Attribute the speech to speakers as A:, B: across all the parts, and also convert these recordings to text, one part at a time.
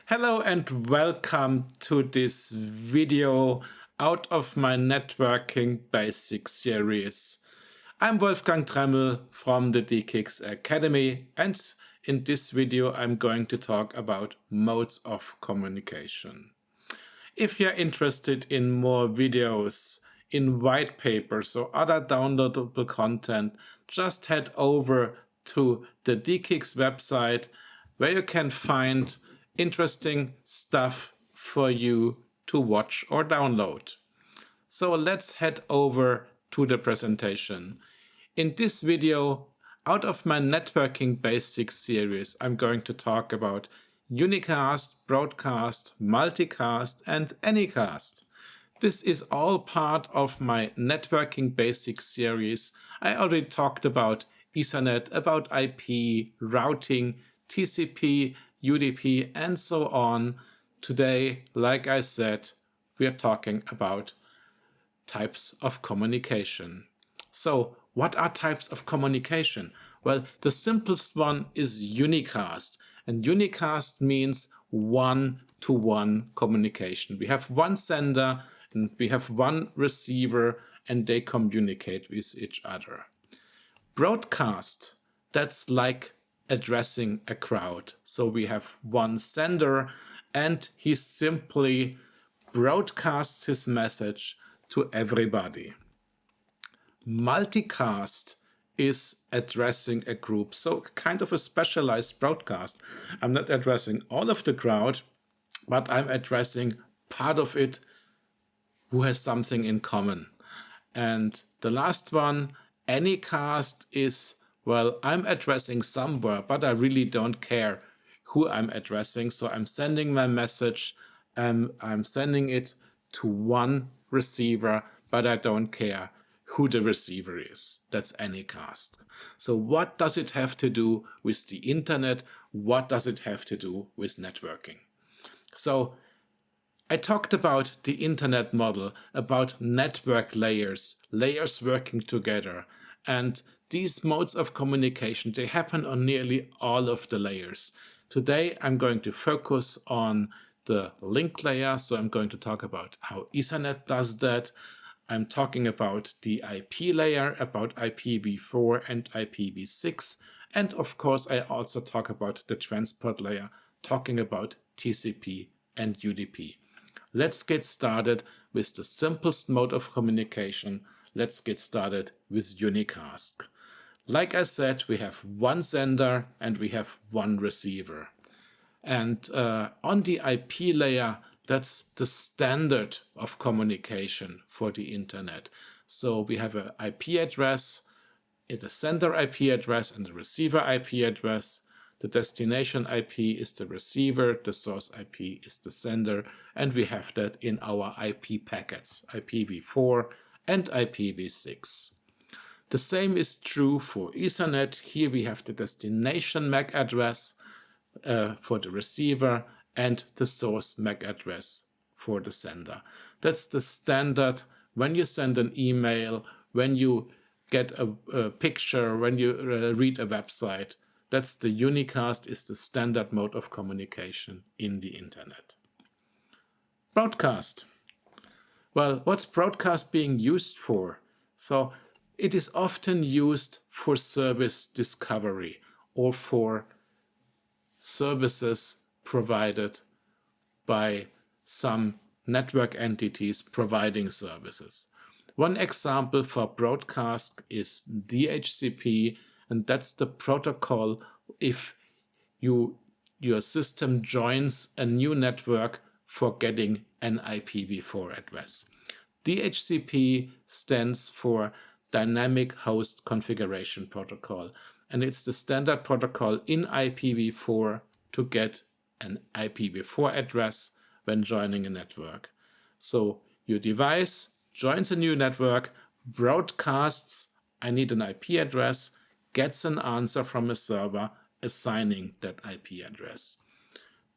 A: Hello and welcome to this video out of my networking basics series. I'm Wolfgang Tremmel from the DE-CIX Academy, and in this video I'm going to talk about modes of communication. If you're interested in more videos, in white papers or other downloadable content, just head over to the DE-CIX website where you can find interesting stuff for you to watch or download. So let's head over to the presentation. In this video, out of my networking basics series, I'm going to talk about Unicast, Broadcast, Multicast, and Anycast. This is all part of my networking basics series. I already talked about Ethernet, about IP, routing, TCP, UDP, and so on. Today, like I said, we are talking about types of communication. So, what are types of communication? Well, the simplest one is unicast, and unicast means one-to-one communication. We have one sender and we have one receiver, and they communicate with each other. Broadcast, that's like addressing a crowd. So we have one sender and he simply broadcasts his message to everybody. Multicast is addressing a group, so kind of a specialized broadcast. I'm not addressing all of the crowd, but I'm addressing part of it who has something in common. And the last one, Anycast, is, well, I'm addressing somewhere, but I really don't care who I'm addressing. So I'm sending my message, I'm sending it to one receiver, but I don't care who the receiver is. That's Anycast. So what does it have to do with the internet? What does it have to do with networking? So I talked about the internet model, about network layers working together. And these modes of communication, they happen on nearly all of the layers. Today, I'm going to focus on the link layer. So I'm going to talk about how Ethernet does that. I'm talking about the IP layer, about IPv4 and IPv6. And of course, I also talk about the transport layer, talking about TCP and UDP. Let's get started with the simplest mode of communication. Let's get started with unicast. Like I said, we have one sender and we have one receiver. And on the IP layer, that's the standard of communication for the internet. So we have an IP address, the sender IP address and the receiver IP address. The destination IP is the receiver, the source IP is the sender, and we have that in our IP packets, IPv4 and IPv6. The same is true for Ethernet. Here we have the destination MAC address for the receiver and the source MAC address for the sender. That's the standard when you send an email, when you get a picture, when you read a website. That's the unicast, is the standard mode of communication in the internet. Broadcast. Well, what's broadcast being used for? So it is often used for service discovery or for services provided by some network entities providing services. One example for broadcast is DHCP, and that's the protocol if your system joins a new network for getting an IPv4 address. DHCP stands for Dynamic Host Configuration Protocol, and it's the standard protocol in IPv4 to get an IPv4 address when joining a network. So your device joins a new network, broadcasts, I need an IP address, gets an answer from a server assigning that IP address.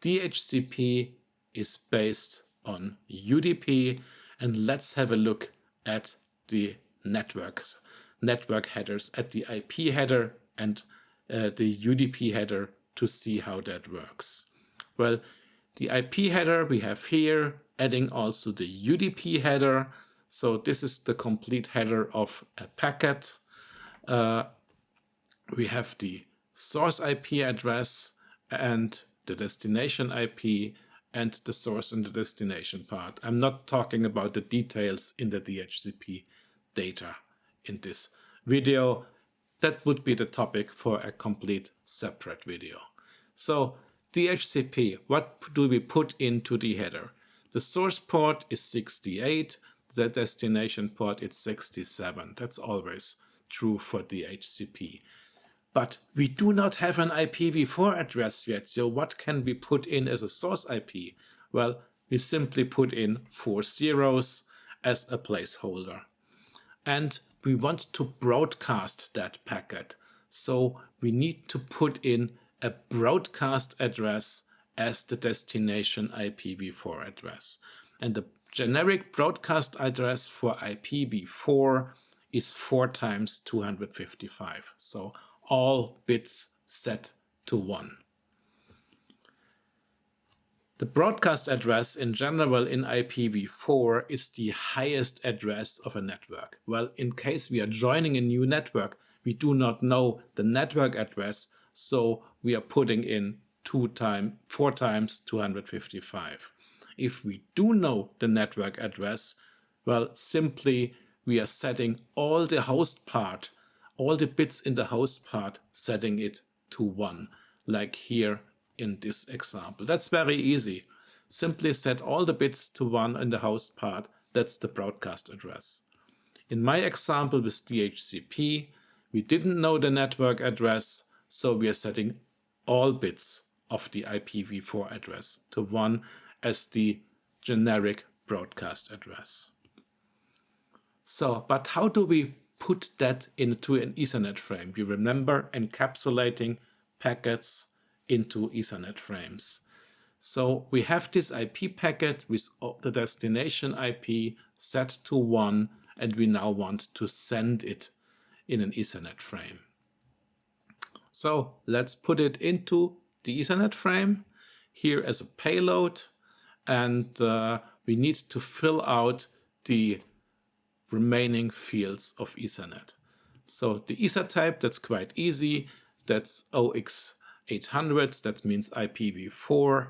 A: DHCP is based on UDP, and let's have a look at the network headers, at the IP header and the UDP header to see how that works. Well, The IP header we have here, adding also the UDP header. So this is the complete header of a packet. We have the source IP address and the destination IP and the source and the destination part. I'm not talking about the details in the DHCP data in this video. That would be the topic for a complete separate video. So DHCP, what do we put into the header? The source port is 68, the destination port is 67. That's always true for DHCP. But we do not have an IPv4 address yet, so what can we put in as a source IP? Well, we simply put in 4 zeros as a placeholder. And we want to broadcast that packet. So we need to put in a broadcast address as the destination IPv4 address. And the generic broadcast address for IPv4 is 4 times 255. So all bits set to 1. The broadcast address in general in IPv4 is the highest address of a network. Well, in case we are joining a new network, we do not know the network address, so we are putting in 4 times 255. If we do know the network address, well, simply we are setting all the host part, all the bits in the host part, setting it to 1, like here in this example. That's very easy. Simply set all the bits to 1 in the host part. That's the broadcast address. In my example with DHCP, we didn't know the network address, so we are setting all bits of the IPv4 address to 1 as the generic broadcast address. So, but how do we put that into an Ethernet frame? You remember encapsulating packets into Ethernet frames. So we have this IP packet with the destination IP set to 1, and we now want to send it in an Ethernet frame. So let's put it into the Ethernet frame here as a payload, and we need to fill out the remaining fields of Ethernet. So the Ether type, that's quite easy. That's OX800, that means IPv4.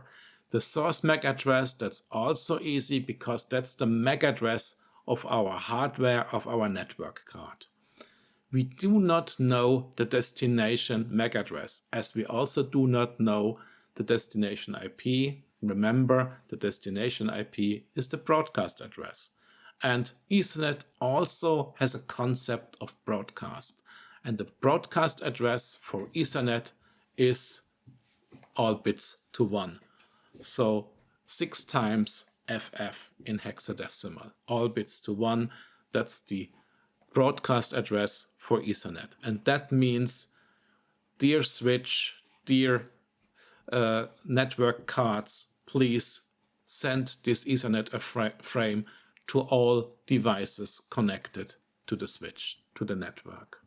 A: The source MAC address, that's also easy because that's the MAC address of our hardware, of our network card. We do not know the destination MAC address, as we also do not know the destination IP. Remember, the destination IP is the broadcast address. And Ethernet also has a concept of broadcast. And the broadcast address for Ethernet is all bits to 1. So 6 times FF in hexadecimal. All bits to 1. That's the broadcast address for Ethernet. And that means, dear switch, dear network cards, please send this Ethernet frame to all devices connected to the switch, to the network.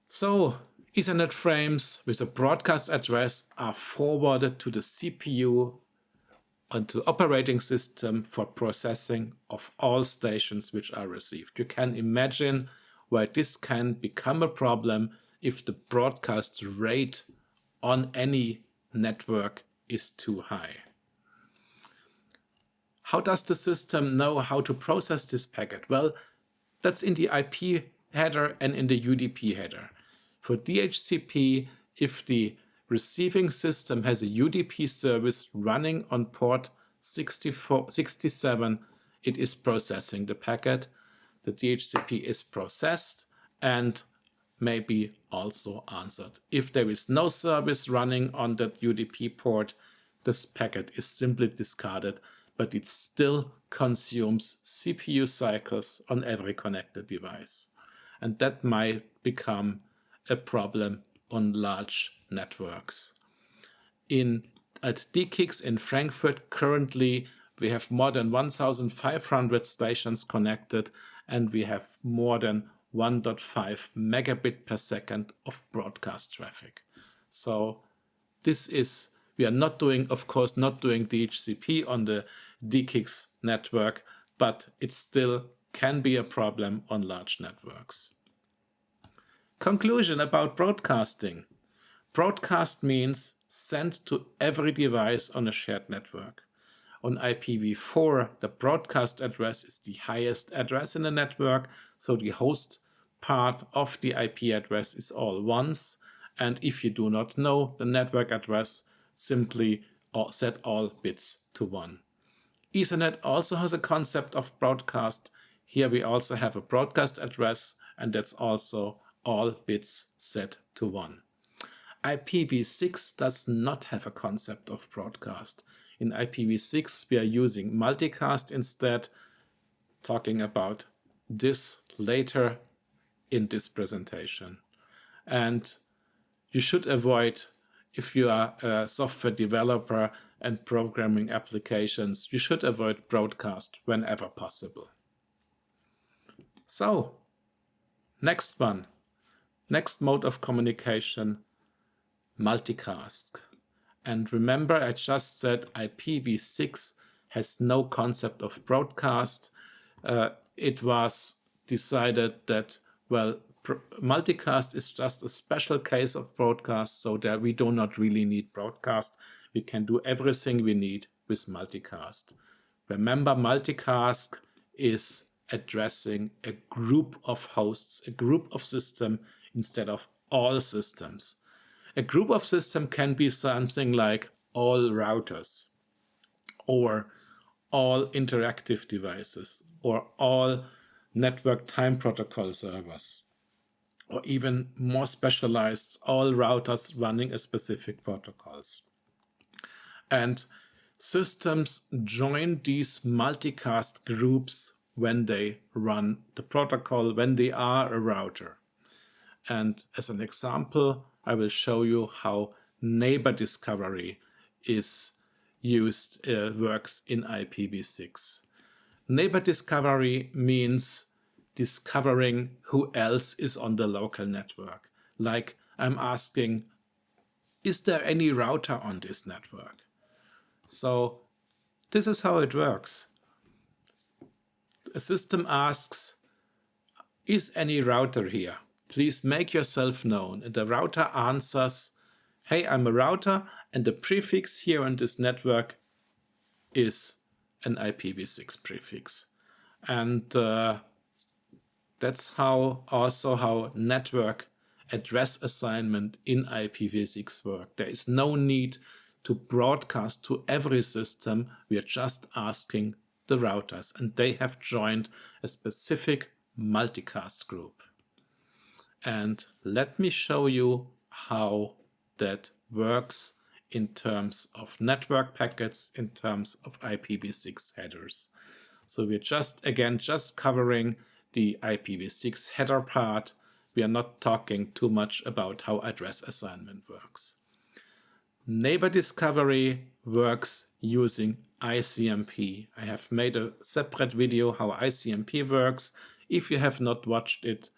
A: So Ethernet frames with a broadcast address are forwarded to the CPU and to operating system for processing of all stations which are received. You can imagine why this can become a problem if the broadcast rate on any network is too high. How does the system know how to process this packet? Well, that's in the IP header and in the UDP header. For DHCP, if the receiving system has a UDP service running on port 67, it is processing the packet. The DHCP is processed and may be also answered. If there is no service running on that UDP port, this packet is simply discarded, but it still consumes CPU cycles on every connected device. And that might become a problem on large networks. At DE-CIX in Frankfurt, currently we have more than 1,500 stations connected, and we have more than 1.5 megabit per second of broadcast traffic. So this is We are not doing, of course, not doing DHCP on the DE-CIX network, but it still can be a problem on large networks. Conclusion about broadcasting. Broadcast means send to every device on a shared network. On IPv4, the broadcast address is the highest address in the network, so the host part of the IP address is all ones, and if you do not know the network address, simply set all bits to 1. Ethernet also has a concept of broadcast. Here we also have a broadcast address, and that's also all bits set to 1. IPv6 does not have a concept of broadcast. In IPv6, we are using multicast instead, talking about this later in this presentation. And you should avoid, if you are a software developer and programming applications, you should avoid broadcast whenever possible. So, next one. Next mode of communication, multicast. And remember, I just said IPv6 has no concept of broadcast. It was decided that, well, multicast is just a special case of broadcast, so that we do not really need broadcast. We can do everything we need with multicast. Remember, multicast is addressing a group of hosts, a group of systems instead of all systems. A group of systems can be something like all routers, or all interactive devices, or all network time protocol servers, or even more specialized, all routers running a specific protocols. And systems join these multicast groups when they run the protocol, when they are a router. And as an example, I will show you how neighbor discovery is used, works in IPv6. Neighbor discovery means discovering who else is on the local network. Like I'm asking, is there any router on this network? So this is how it works. A system asks, is any router here? Please make yourself known. And the router answers, hey, I'm a router, and the prefix here on this network is an IPv6 prefix. And that's how network address assignment in IPv6 work. There is no need to broadcast to every system. We are just asking the routers, and they have joined a specific multicast group. And let me show you how that works in terms of network packets, in terms of IPv6 headers. So we're just covering the IPv6 header part. We are not talking too much about how address assignment works. Neighbor discovery works using ICMP. I have made a separate video how ICMP works. If you have not watched it,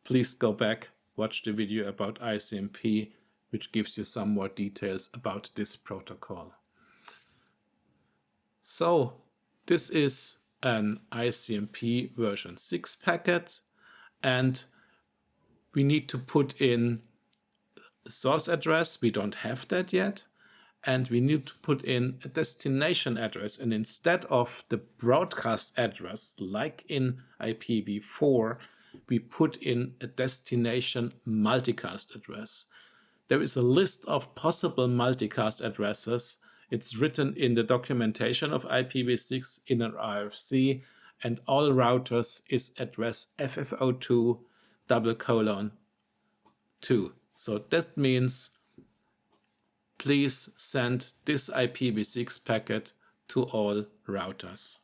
A: please go back, watch the video about ICMP, which gives you some more details about this protocol. So this is an ICMP version 6 packet, and we need to put in source address. We don't have that yet. And we need to put in a destination address. And instead of the broadcast address, like in IPv4, we put in a destination multicast address. There is a list of possible multicast addresses. It's written in the documentation of IPv6 in an RFC, and all routers is address FFO2:2. So that means please send this IPv6 packet to all routers.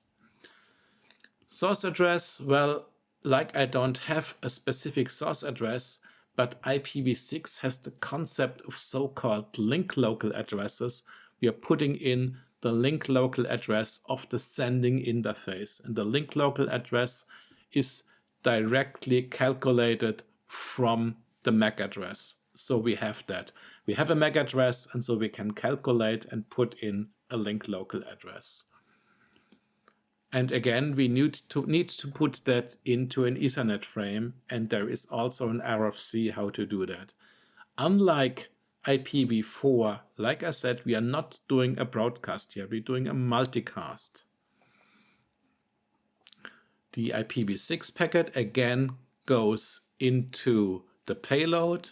A: Source address, well, like I don't have a specific source address, but IPv6 has the concept of so-called link local addresses. We are putting in the link local address of the sending interface. And the link local address is directly calculated from the MAC address. So we have that. We have a MAC address, and so we can calculate and put in a link local address. And again, we need to put that into an Ethernet frame, and there is also an RFC how to do that. Unlike IPv4, like I said, we are not doing a broadcast here, we're doing a multicast. The IPv6 packet again goes into the payload.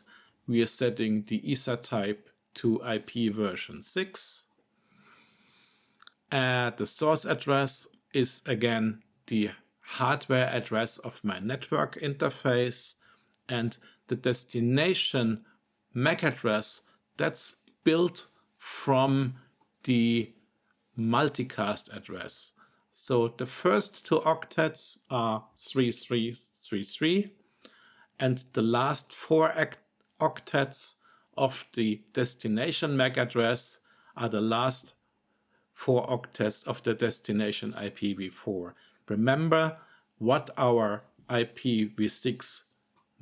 A: We are setting the ether type to IP version 6. The source address is again the hardware address of my network interface, and the destination MAC address that's built from the multicast address. So the first 2 octets are 3333, and the last 4 octets of the destination MAC address are the last 4 octets of the destination IPv4. Remember what our IPv6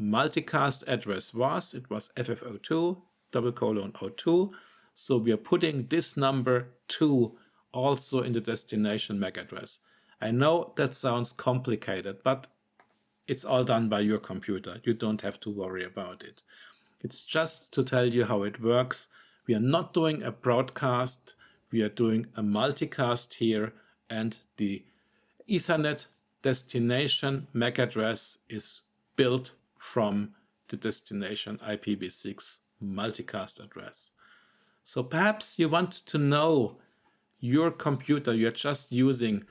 A: multicast address was. It was FF02:02. So we are putting this number 2 also in the destination MAC address. I know that sounds complicated, but it's all done by your computer. You don't have to worry about it. It's just to tell you how it works. We are not doing a broadcast. We are doing a multicast here, and the Ethernet destination MAC address is built from the destination IPv6 multicast address. So perhaps you want to know your computer you're just using,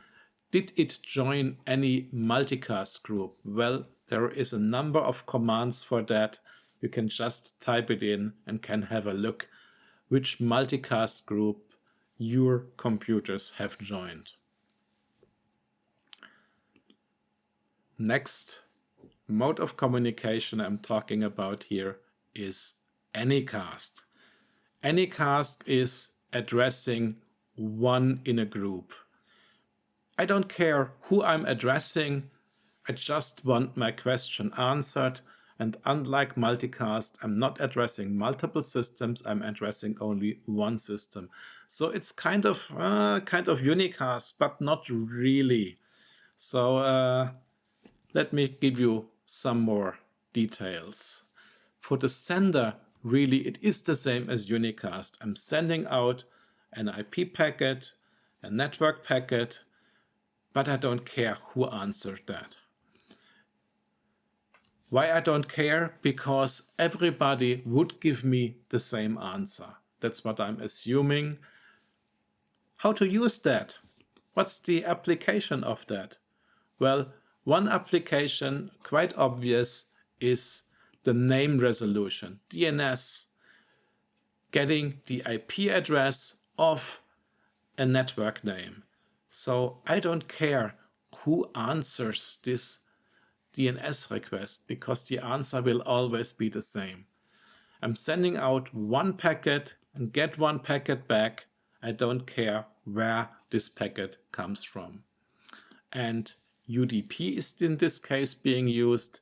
A: did it join any multicast group? Well, there is a number of commands for that. You can just type it in and can have a look which multicast group your computers have joined. Next mode of communication I'm talking about here is Anycast. Anycast is addressing one in a group. I don't care who I'm addressing, I just want my question answered. And unlike multicast, I'm not addressing multiple systems, I'm addressing only one system. So it's kind of unicast, but not really. So let me give you some more details. For the sender, really, it is the same as unicast. I'm sending out an IP packet, a network packet, but I don't care who answered that. Why I don't care? Because everybody would give me the same answer. That's what I'm assuming. How to use that? What's the application of that? Well, one application, quite obvious, is the name resolution, DNS, getting the IP address of a network name. So I don't care who answers this DNS request because the answer will always be the same. I'm sending out one packet and get one packet back. I don't care where this packet comes from. And UDP is in this case being used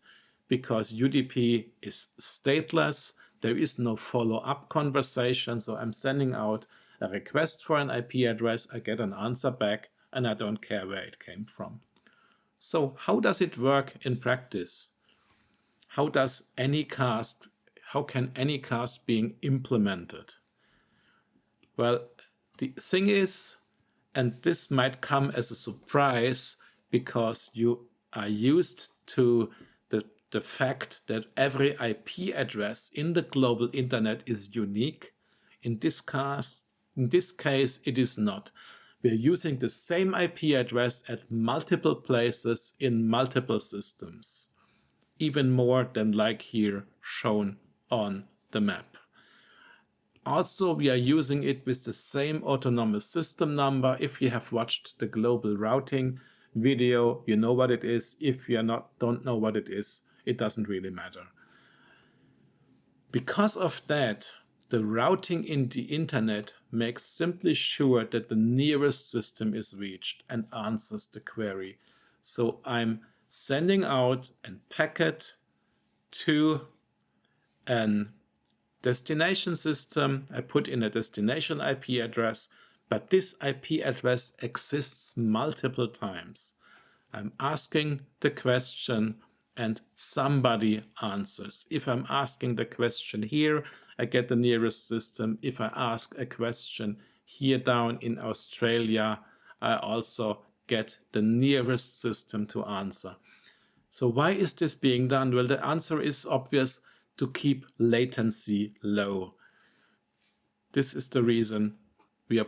A: because UDP is stateless. There is no follow-up conversation. So I'm sending out a request for an IP address. I get an answer back and I don't care where it came from. So how does it work in practice? How can Anycast being implemented? Well, the thing is, and this might come as a surprise because you are used to the fact that every IP address in the global internet is unique. In this case, it is not. We're using the same IP address at multiple places in multiple systems, even more than like here shown on the map. Also, we are using it with the same autonomous system number. If you have watched the global routing video, you know what it is. If you don't know what it is, it doesn't really matter. Because of that, the routing in the internet makes simply sure that the nearest system is reached and answers the query. So I'm sending out a packet to an destination system. I put in a destination IP address, but this IP address exists multiple times. I'm asking the question and somebody answers. If I'm asking the question here, I get the nearest system. If I ask a question here down in Australia, I also get the nearest system to answer. So why is this being done? Well, the answer is obvious: to keep latency low. This is the reason we are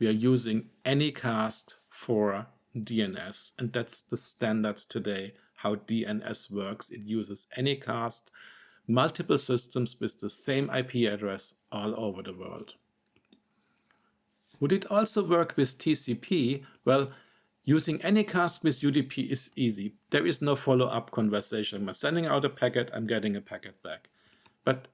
A: using Anycast for DNS, and that's the standard today how DNS works. It uses Anycast, multiple systems with the same IP address all over the world. Would it also work with TCP? Well, using Anycast with UDP is easy. There is no follow-up conversation. I'm sending out a packet, I'm getting a packet back. But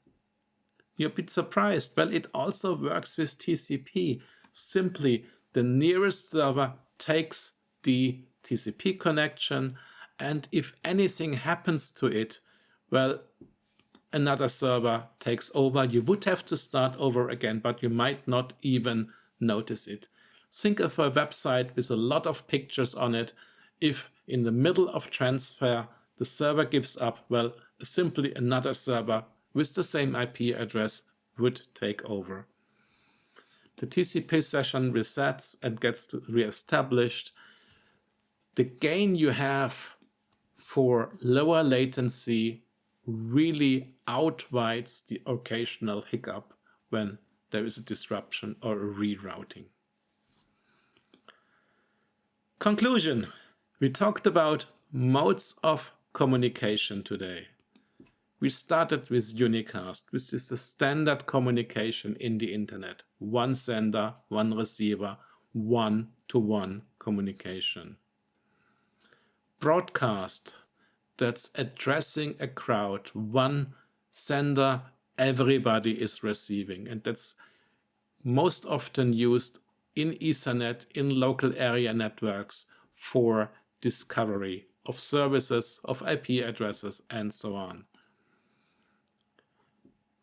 A: you're a bit surprised. Well, it also works with TCP. Simply, the nearest server takes the TCP connection, and if anything happens to it, well, another server takes over. You would have to start over again, but you might not even notice it. Think of a website with a lot of pictures on it. If in the middle of transfer the server gives up, well, simply another server with the same IP address would take over. The TCP session resets and gets reestablished. The gain you have for lower latency really outweighs the occasional hiccup when there is a disruption or a rerouting. Conclusion: we talked about modes of communication today. We started with unicast, which is the standard communication in the internet. One sender, one receiver, one-to-one communication. Broadcast, that's addressing a crowd. One sender, everybody is receiving. And that's most often used in Ethernet, in local area networks for discovery of services, of IP addresses, and so on.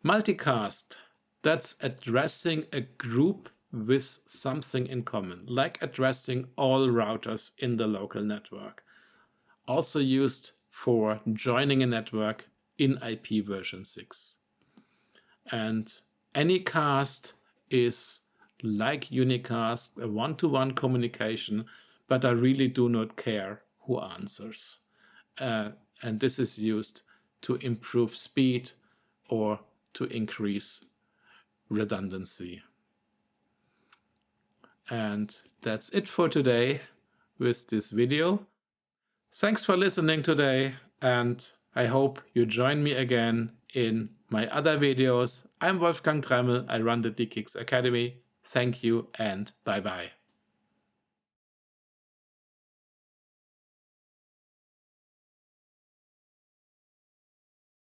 A: Multicast, that's addressing a group with something in common, like addressing all routers in the local network. Also used for joining a network in IP version 6. And Anycast is like unicast, a one-to-one communication, but I really do not care who answers. And this is used to improve speed or to increase redundancy. And that's it for today with this video. Thanks for listening today, and I hope you join me again in my other videos. I'm Wolfgang Tremmel. I run the DE-CIX Academy. Thank you and bye-bye.